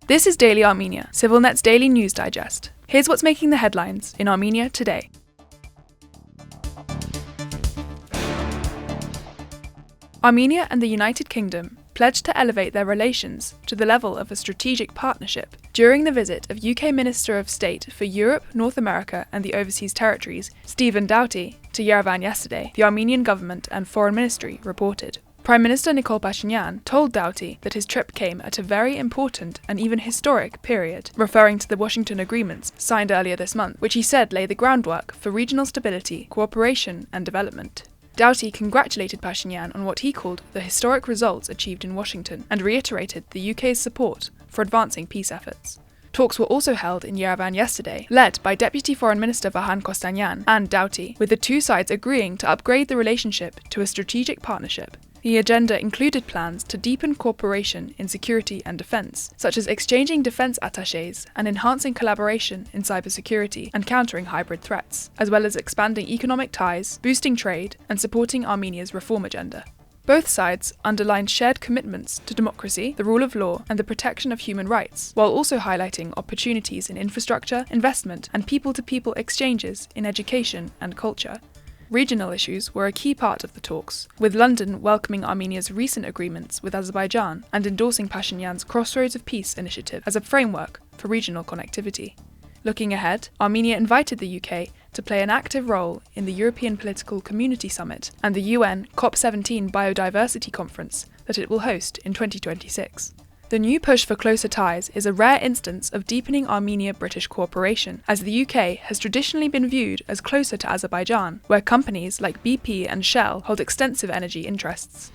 This is Daily Armenia, CivilNet's daily news digest. Here's what's making the headlines in Armenia today. Armenia and the United Kingdom pledged to elevate their relations to the level of a strategic partnership during the visit of UK Minister of State for Europe, North America and the Overseas Territories Stephen Doughty to Yerevan yesterday, the Armenian government and foreign ministry reported. Prime Minister Nikol Pashinyan told Doughty that his trip came at a very important and even historic period, referring to the Washington agreements signed earlier this month, which he said lay the groundwork for regional stability, cooperation and development. Doughty congratulated Pashinyan on what he called the historic results achieved in Washington and reiterated the UK's support for advancing peace efforts. Talks were also held in Yerevan yesterday, led by Deputy Foreign Minister Vahan Kostanyan and Doughty, with the two sides agreeing to upgrade the relationship to a strategic partnership. The agenda included plans to deepen cooperation in security and defence, such as exchanging defence attachés and enhancing collaboration in cybersecurity and countering hybrid threats, as well as expanding economic ties, boosting trade, and supporting Armenia's reform agenda. Both sides underlined shared commitments to democracy, the rule of law, and the protection of human rights, while also highlighting opportunities in infrastructure, investment, and people-to-people exchanges in education and culture. Regional issues were a key part of the talks, with London welcoming Armenia's recent agreements with Azerbaijan and endorsing Pashinyan's Crossroads of Peace initiative as a framework for regional connectivity. Looking ahead, Armenia invited the UK to play an active role in the European Political Community Summit and the UN COP17 Biodiversity Conference that it will host in 2026. The new push for closer ties is a rare instance of deepening Armenia-British cooperation, as the UK has traditionally been viewed as closer to Azerbaijan, where companies like BP and Shell hold extensive energy interests.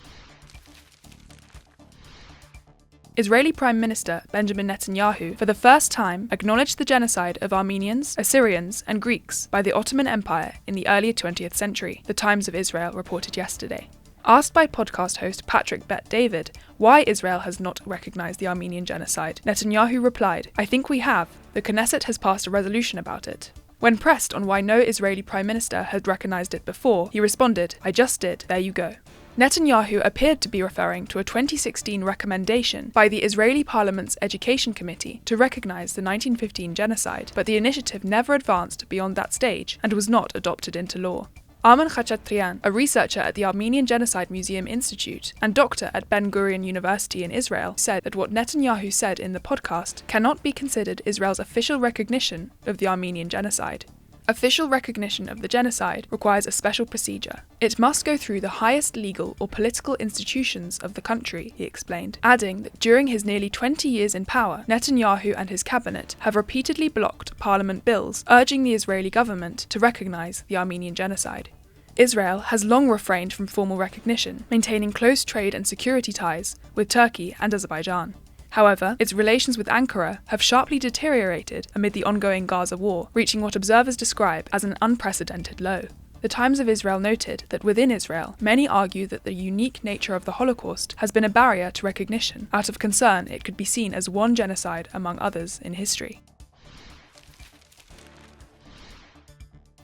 Israeli Prime Minister Benjamin Netanyahu, for the first time, acknowledged the genocide of Armenians, Assyrians, and Greeks by the Ottoman Empire in the early 20th century, the Times of Israel reported yesterday. Asked by podcast host Patrick Bet-David why Israel has not recognised the Armenian genocide, Netanyahu replied, "I think we have. The Knesset has passed a resolution about it." When pressed on why no Israeli Prime Minister had recognised it before, he responded, "I just did, there you go." Netanyahu appeared to be referring to a 2016 recommendation by the Israeli Parliament's Education Committee to recognise the 1915 genocide, but the initiative never advanced beyond that stage and was not adopted into law. Armen Khachatryan, a researcher at the Armenian Genocide Museum Institute and doctor at Ben-Gurion University in Israel, said that what Netanyahu said in the podcast cannot be considered Israel's official recognition of the Armenian genocide. Official recognition of the genocide requires a special procedure. It must go through the highest legal or political institutions of the country, he explained, adding that during his nearly 20 years in power, Netanyahu and his cabinet have repeatedly blocked parliament bills urging the Israeli government to recognise the Armenian genocide. Israel has long refrained from formal recognition, maintaining close trade and security ties with Turkey and Azerbaijan. However, its relations with Ankara have sharply deteriorated amid the ongoing Gaza war, reaching what observers describe as an unprecedented low. The Times of Israel noted that within Israel, many argue that the unique nature of the Holocaust has been a barrier to recognition, out of concern it could be seen as one genocide among others in history.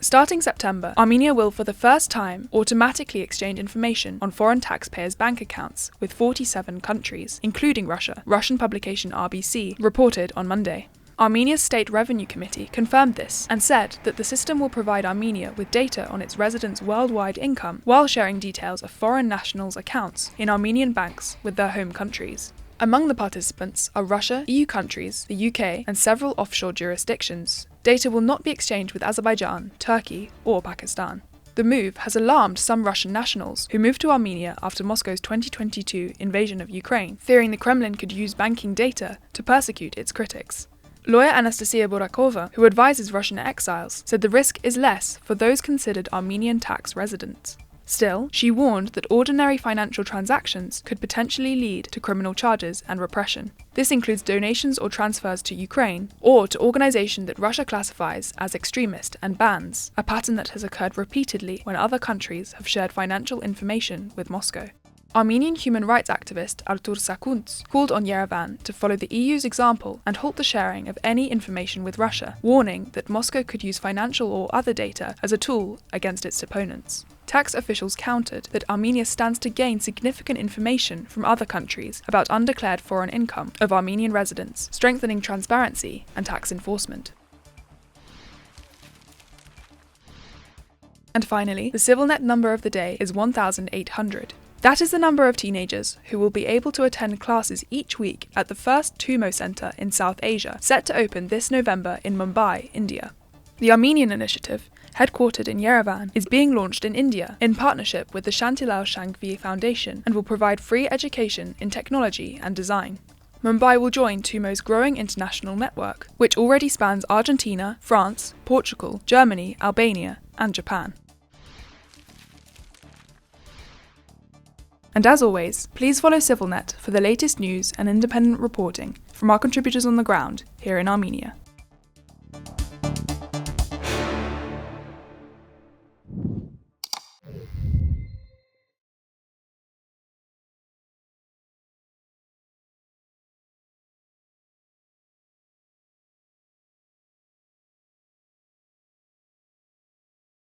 Starting September, Armenia will for the first time automatically exchange information on foreign taxpayers' bank accounts with 47 countries, including Russia, Russian publication RBC reported on Monday. Armenia's State Revenue Committee confirmed this and said that the system will provide Armenia with data on its residents' worldwide income while sharing details of foreign nationals' accounts in Armenian banks with their home countries. Among the participants are Russia, EU countries, the UK, and several offshore jurisdictions. Data will not be exchanged with Azerbaijan, Turkey, or Pakistan. The move has alarmed some Russian nationals who moved to Armenia after Moscow's 2022 invasion of Ukraine, fearing the Kremlin could use banking data to persecute its critics. Lawyer Anastasia Burakova, who advises Russian exiles, said the risk is less for those considered Armenian tax residents. Still, she warned that ordinary financial transactions could potentially lead to criminal charges and repression. This includes donations or transfers to Ukraine, or to organisations that Russia classifies as extremist and bans, a pattern that has occurred repeatedly when other countries have shared financial information with Moscow. Armenian human rights activist Artur Sakuntz called on Yerevan to follow the EU's example and halt the sharing of any information with Russia, warning that Moscow could use financial or other data as a tool against its opponents. tax officials countered that Armenia stands to gain significant information from other countries about undeclared foreign income of Armenian residents, strengthening transparency and tax enforcement. And finally, the СивиЛНet number of the day is 1,800. That is the number of teenagers who will be able to attend classes each week at the first TUMO Centre in South Asia, set to open this November in Mumbai, India. The Armenian initiative, headquartered in Yerevan, is being launched in India in partnership with the Shantilal Shangvi Foundation and will provide free education in technology and design. Mumbai will join TUMO's growing international network, which already spans Argentina, France, Portugal, Germany, Albania, and Japan. And as always, please follow СивiLNet for the latest news and independent reporting from our contributors on the ground here in Armenia.